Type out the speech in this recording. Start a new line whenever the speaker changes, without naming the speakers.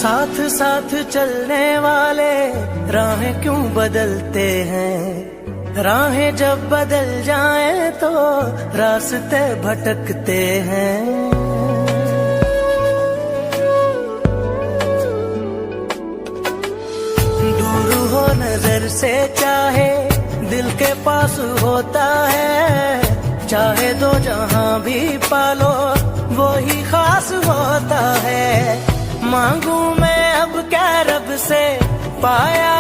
साथ साथ चलने वाले राहें क्यों बदलते हैं, राहें जब बदल जाएं तो रास्ते भटकते हैं। दूर हो नजर से चाहे दिल के पास होता है, चाहे दो जहां भी पालो वो ही खास होता है। मांगू मैं अब क्या रब से पाया